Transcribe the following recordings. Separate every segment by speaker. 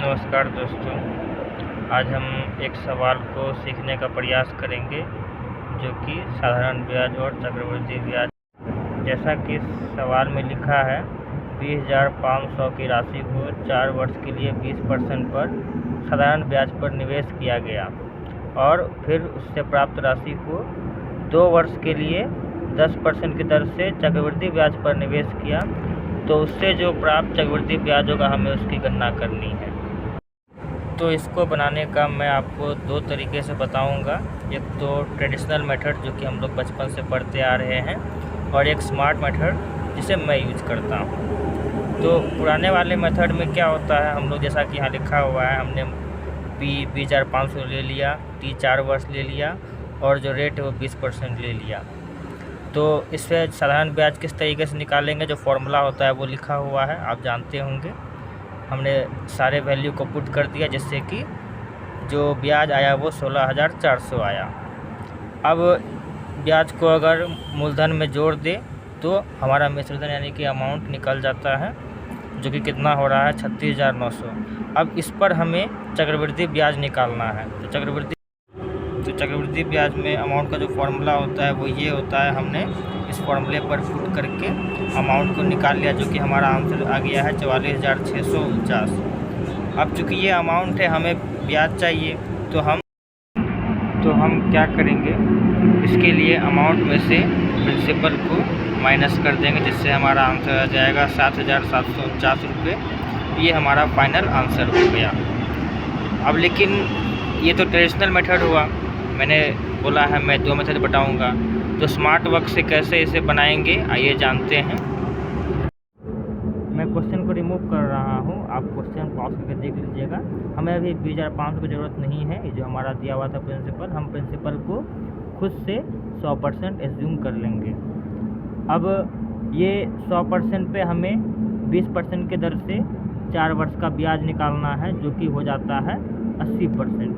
Speaker 1: नमस्कार दोस्तों, आज हम एक सवाल को सीखने का प्रयास करेंगे जो कि साधारण ब्याज और चक्रवृद्धि ब्याज। जैसा कि सवाल में लिखा है 20,500 की राशि को 4 वर्ष के लिए 20% पर साधारण ब्याज पर निवेश किया गया और फिर उससे प्राप्त राशि को 2 वर्ष के लिए 10% की दर से चक्रवृद्धि ब्याज पर निवेश किया, तो उससे जो प्राप्त चक्रवृद्धि ब्याज होगा हमें उसकी गणना करनी है। तो इसको बनाने का मैं आपको 2 तरीके से बताऊंगा। एक तो ट्रेडिशनल मेथड जो कि हम लोग बचपन से पढ़ते आ रहे हैं, और एक स्मार्ट मेथड जिसे मैं यूज करता हूं। तो पुराने वाले मेथड में क्या होता है, हम लोग जैसा कि यहाँ लिखा हुआ है, हमने 20,500 ले लिया, T4 वर्ष ले लिया और जो रेट है वो 20% ले लिया। तो इससे साधारण ब्याज किस तरीके से निकालेंगे, जो फॉर्मूला होता है वो लिखा हुआ है, आप जानते होंगे। हमने सारे वैल्यू को पुट कर दिया जिससे कि जो ब्याज आया वो 16,400 आया। अब ब्याज को अगर मूलधन में जोड़ दे तो हमारा मिश्रधन यानी कि अमाउंट निकल जाता है, जो कि कितना हो रहा है 36,900। अब इस पर हमें चक्रवृद्धि ब्याज निकालना है। तो चक्रवृद्धि ब्याज में अमाउंट का जो फॉर्मूला होता है वो ये होता है, हमने इस फॉर्मूले पर पुट करके अमाउंट को निकाल लिया, जो कि हमारा आंसर आ गया है 44,649। अब चूँकि ये अमाउंट है, हमें ब्याज चाहिए, तो हम क्या करेंगे, इसके लिए अमाउंट में से प्रिंसिपल को माइनस कर देंगे, जिससे हमारा आंसर आ जाएगा 7,749 रुपये। ये हमारा फाइनल आंसर हो गया। अब लेकिन ये तो ट्रेडिशनल मेथड हुआ, मैंने बोला है मैं 2 मेथड बताऊंगा। तो स्मार्ट वर्क से कैसे इसे बनाएंगे आइए जानते हैं। मैं क्वेश्चन को रिमूव कर रहा हूं, आप क्वेश्चन पॉज करके देख लीजिएगा। हमें अभी 20,500 की ज़रूरत नहीं है, ये जो हमारा दिया हुआ था प्रिंसिपल, हम प्रिंसिपल को खुद से 100% एज्यूम कर लेंगे। अब ये 100% पे हमें 20% के दर से 4 वर्ष का ब्याज निकालना है, जो कि हो जाता है 80%।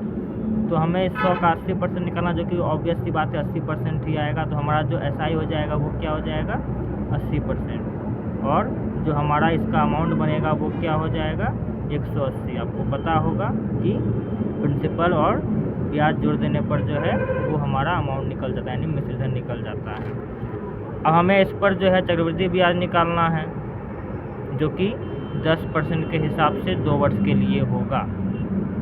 Speaker 1: तो हमें 100 का 80% निकालना, जो कि ऑब्वियस सी बात है 80% ही आएगा। तो हमारा जो SI हो जाएगा वो क्या हो जाएगा 80%, और जो हमारा इसका अमाउंट बनेगा वो क्या हो जाएगा 180। आपको पता होगा कि प्रिंसिपल और ब्याज जोड़ देने पर जो है वो हमारा अमाउंट निकल जाता है, यानी मिश्रधन निकल जाता है। अब हमें इस पर जो है चक्रवृद्धि ब्याज निकालना है, जो कि 10% के हिसाब से 2 वर्ष के लिए होगा।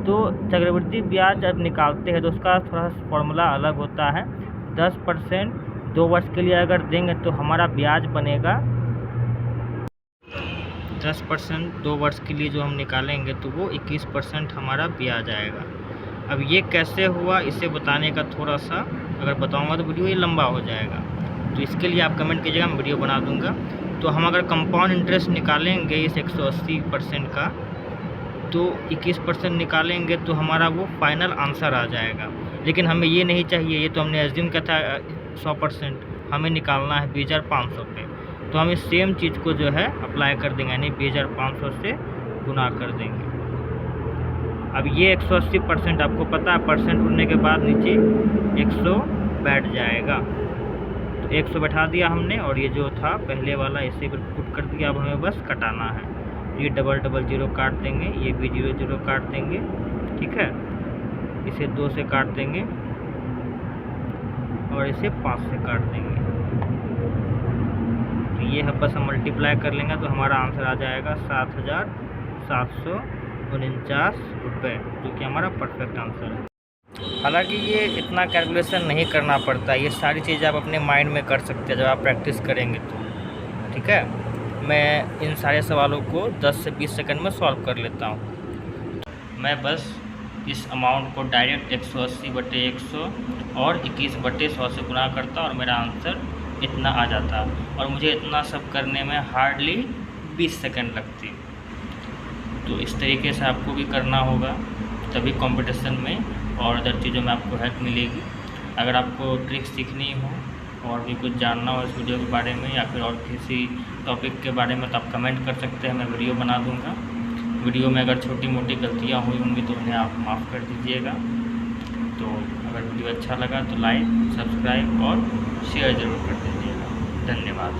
Speaker 1: तो चक्रवृद्धि ब्याज जब निकालते हैं तो उसका थोड़ा फॉर्मूला अलग होता है। 10% 2 वर्ष के लिए अगर देंगे तो हमारा ब्याज बनेगा 10% 2 वर्ष के लिए जो हम निकालेंगे तो वो 21% हमारा ब्याज आएगा। अब ये कैसे हुआ, इसे बताने का थोड़ा सा अगर बताऊंगा तो वीडियो ये लंबा हो जाएगा, तो इसके लिए आप कमेंट कीजिएगा, मैं वीडियो बना दूंगा। तो हम अगर कंपाउंड इंटरेस्ट निकालेंगे इस 180% का, तो 21% निकालेंगे तो हमारा वो फाइनल आंसर आ जाएगा। लेकिन हमें ये नहीं चाहिए, ये तो हमने एज्यूम किया था 100%, हमें निकालना है 20,500 पे। तो हम इस सेम चीज़ को जो है अप्लाई कर देंगे, यानी 20,500 से गुना कर देंगे। अब ये 180% आपको पता है, परसेंट उड़ने के बाद नीचे 100 बैठ जाएगा। तो 100 बैठा दिया हमने, और ये जो था पहले वाला इसे पुट कर दिया। अब हमें बस कटाना है, ये डबल 0 काट देंगे, ये भी 0 काट देंगे, ठीक है। इसे 2 से काट देंगे और इसे 5 से काट देंगे। तो ये है, बस हम मल्टीप्लाई कर लेंगे तो हमारा आंसर आ जाएगा 7,749 रुपये, जो कि हमारा परफेक्ट आंसर है। हालांकि ये इतना कैलकुलेशन नहीं करना पड़ता, ये सारी चीज़ आप अपने माइंड में कर सकते हैं जब आप प्रैक्टिस करेंगे तो, ठीक है। मैं इन सारे सवालों को 10 से 20 सेकंड में सॉल्व कर लेता हूँ। मैं बस इस अमाउंट को डायरेक्ट 180/100 और 21/100 से गुना करता और मेरा आंसर इतना आ जाता, और मुझे इतना सब करने में हार्डली 20 सेकंड लगती। तो इस तरीके से आपको भी करना होगा, तभी कंपटीशन में और अदर चीज़ों में आपको हेल्प मिलेगी। अगर आपको ट्रिक्स सीखनी हो और भी कुछ जानना हो इस वीडियो के बारे में, या फिर और किसी टॉपिक के बारे में, तो आप कमेंट कर सकते हैं, मैं वीडियो बना दूंगा। वीडियो में अगर छोटी मोटी गलतियां हुई होंगी तो उन्हें आप माफ़ कर दीजिएगा। तो अगर वीडियो अच्छा लगा तो लाइक, सब्सक्राइब और शेयर ज़रूर कर दीजिएगा। धन्यवाद।